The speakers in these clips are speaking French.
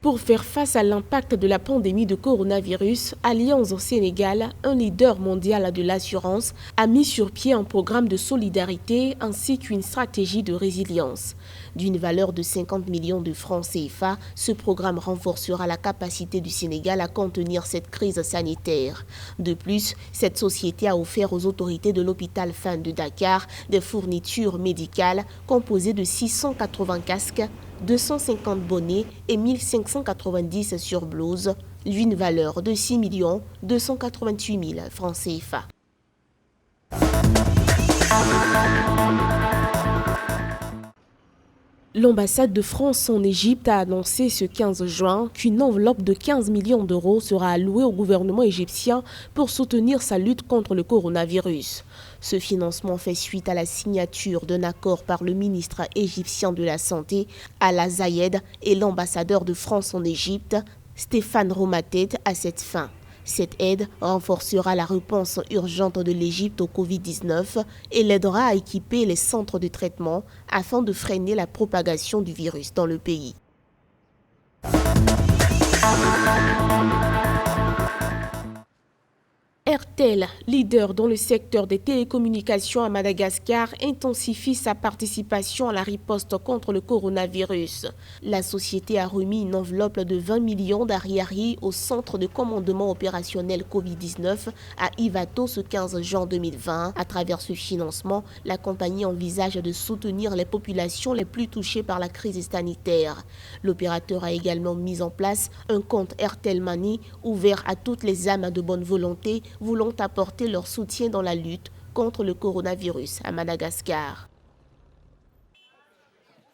Pour faire face à l'impact de la pandémie de coronavirus, Allianz au Sénégal, un leader mondial de l'assurance, a mis sur pied un programme de solidarité ainsi qu'une stratégie de résilience. D'une valeur de 50 millions de francs CFA, ce programme renforcera la capacité du Sénégal à contenir cette crise sanitaire. De plus, cette société a offert aux autorités de l'hôpital Fann de Dakar des fournitures médicales composées de 680 casques, 250 bonnets et 1590 surblouses, d'une valeur de 6 288 000 francs CFA. L'ambassade de France en Égypte a annoncé ce 15 juin qu'une enveloppe de 15 millions d'euros sera allouée au gouvernement égyptien pour soutenir sa lutte contre le coronavirus. Ce financement fait suite à la signature d'un accord par le ministre égyptien de la Santé, Ala Zayed, et l'ambassadeur de France en Égypte, Stéphane Romatet, à cette fin. Cette aide renforcera la réponse urgente de l'Égypte au Covid-19 et l'aidera à équiper les centres de traitement afin de freiner la propagation du virus dans le pays. Airtel, leader dans le secteur des télécommunications à Madagascar, intensifie sa participation à la riposte contre le coronavirus. La société a remis une enveloppe de 20 millions d'ariari au centre de commandement opérationnel Covid-19 à Ivato ce 15 juin 2020. À travers ce financement, la compagnie envisage de soutenir les populations les plus touchées par la crise sanitaire. L'opérateur a également mis en place un compte Airtel Money ouvert à toutes les âmes de bonne volonté voulant apporter leur soutien dans la lutte contre le coronavirus à Madagascar.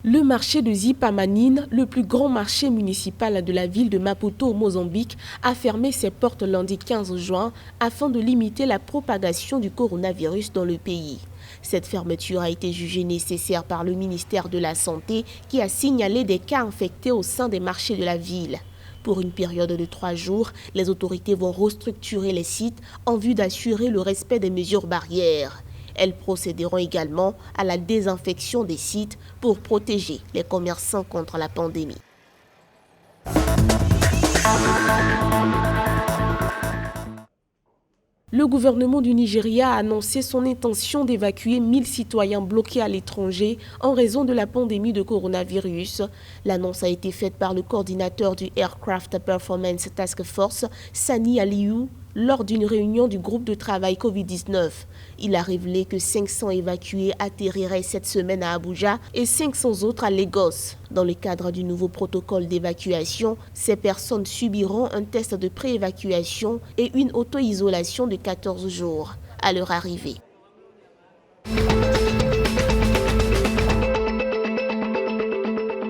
Le marché de Zipamanine, le plus grand marché municipal de la ville de Maputo au Mozambique, a fermé ses portes lundi 15 juin afin de limiter la propagation du coronavirus dans le pays. Cette fermeture a été jugée nécessaire par le ministère de la Santé qui a signalé des cas infectés au sein des marchés de la ville. Pour une période de 3 jours, les autorités vont restructurer les sites en vue d'assurer le respect des mesures barrières. Elles procéderont également à la désinfection des sites pour protéger les commerçants contre la pandémie. Le gouvernement du Nigeria a annoncé son intention d'évacuer 1000 citoyens bloqués à l'étranger en raison de la pandémie de coronavirus. L'annonce a été faite par le coordinateur du Aircraft Performance Task Force, Sani Aliou, lors d'une réunion du groupe de travail Covid-19. Il a révélé que 500 évacués atterriraient cette semaine à Abuja et 500 autres à Lagos. Dans le cadre du nouveau protocole d'évacuation, ces personnes subiront un test de pré-évacuation et une auto-isolation de 14 jours à leur arrivée.